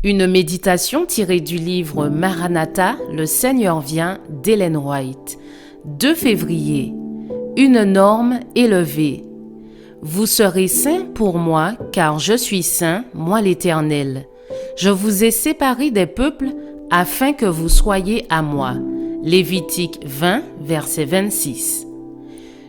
Une méditation tirée du livre Maranatha, le Seigneur vient d'Ellen White. 2 février. Une norme élevée. Vous serez saints pour moi, car je suis saint, moi l'Éternel. Je vous ai séparés des peuples afin que vous soyez à moi. Lévitique 20, verset 26.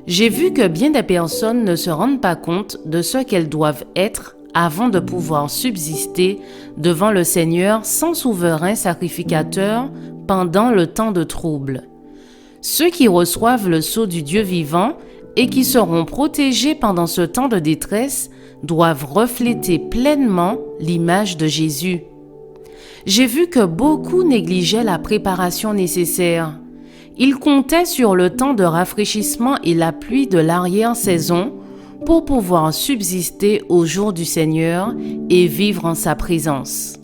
J'ai vu que bien des personnes ne se rendent pas compte de ce qu'elles doivent être avant de pouvoir subsister devant le Seigneur sans souverain sacrificateur pendant le temps de trouble. Ceux qui reçoivent le sceau du Dieu vivant et qui seront protégés pendant ce temps de détresse doivent refléter pleinement l'image de Jésus. J'ai vu que beaucoup négligeaient la préparation nécessaire. Ils comptaient sur le temps de rafraîchissement et la pluie de l'arrière-saison pour pouvoir subsister au jour du Seigneur et vivre en sa présence.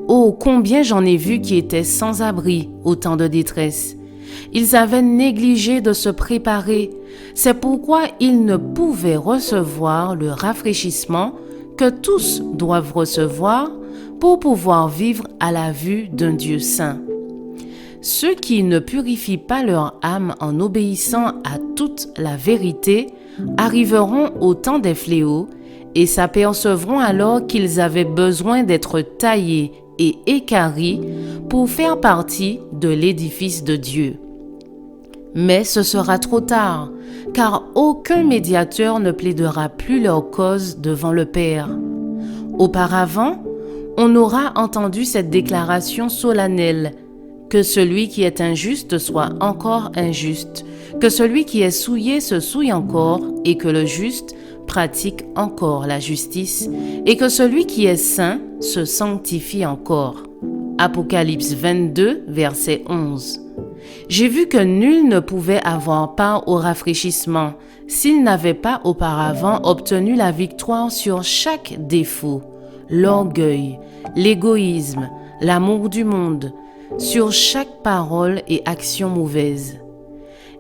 Oh, combien j'en ai vu qui étaient sans abri au temps de détresse. Ils avaient négligé de se préparer. C'est pourquoi ils ne pouvaient recevoir le rafraîchissement que tous doivent recevoir pour pouvoir vivre à la vue d'un Dieu saint. Ceux qui ne purifient pas leur âme en obéissant à toute la vérité arriveront au temps des fléaux et s'apercevront alors qu'ils avaient besoin d'être taillés et équarris pour faire partie de l'édifice de Dieu. Mais ce sera trop tard, car aucun médiateur ne plaidera plus leur cause devant le Père. Auparavant, on aura entendu cette déclaration solennelle: que celui qui est injuste soit encore injuste, que celui qui est souillé se souille encore, et que le juste pratique encore la justice, et que celui qui est saint se sanctifie encore. Apocalypse 22, verset 11. J'ai vu que nul ne pouvait avoir part au rafraîchissement s'il n'avait pas auparavant obtenu la victoire sur chaque défaut, l'orgueil, l'égoïsme, l'amour du monde, sur chaque parole et action mauvaise.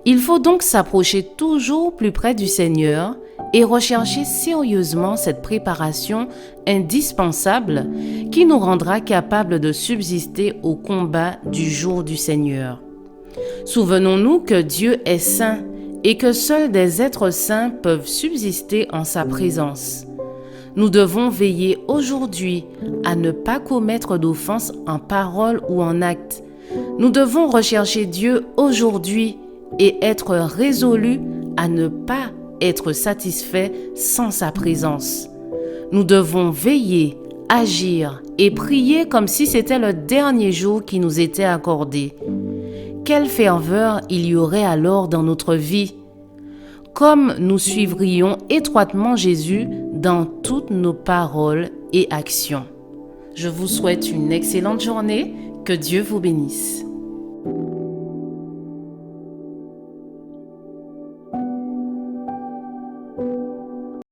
Il faut donc s'approcher toujours plus près du Seigneur et rechercher sérieusement cette préparation indispensable qui nous rendra capables de subsister au combat du jour du Seigneur. Souvenons-nous que Dieu est saint et que seuls des êtres saints peuvent subsister en sa présence. Nous devons veiller aujourd'hui à ne pas commettre d'offense en parole ou en acte. Nous devons rechercher Dieu aujourd'hui et être résolus à ne pas être satisfaits sans sa présence. Nous devons veiller, agir et prier comme si c'était le dernier jour qui nous était accordé. Quelle ferveur il y aurait alors dans notre vie! Comme nous suivrions étroitement Jésus dans toutes nos paroles et actions. Je vous souhaite une excellente journée. Que Dieu vous bénisse.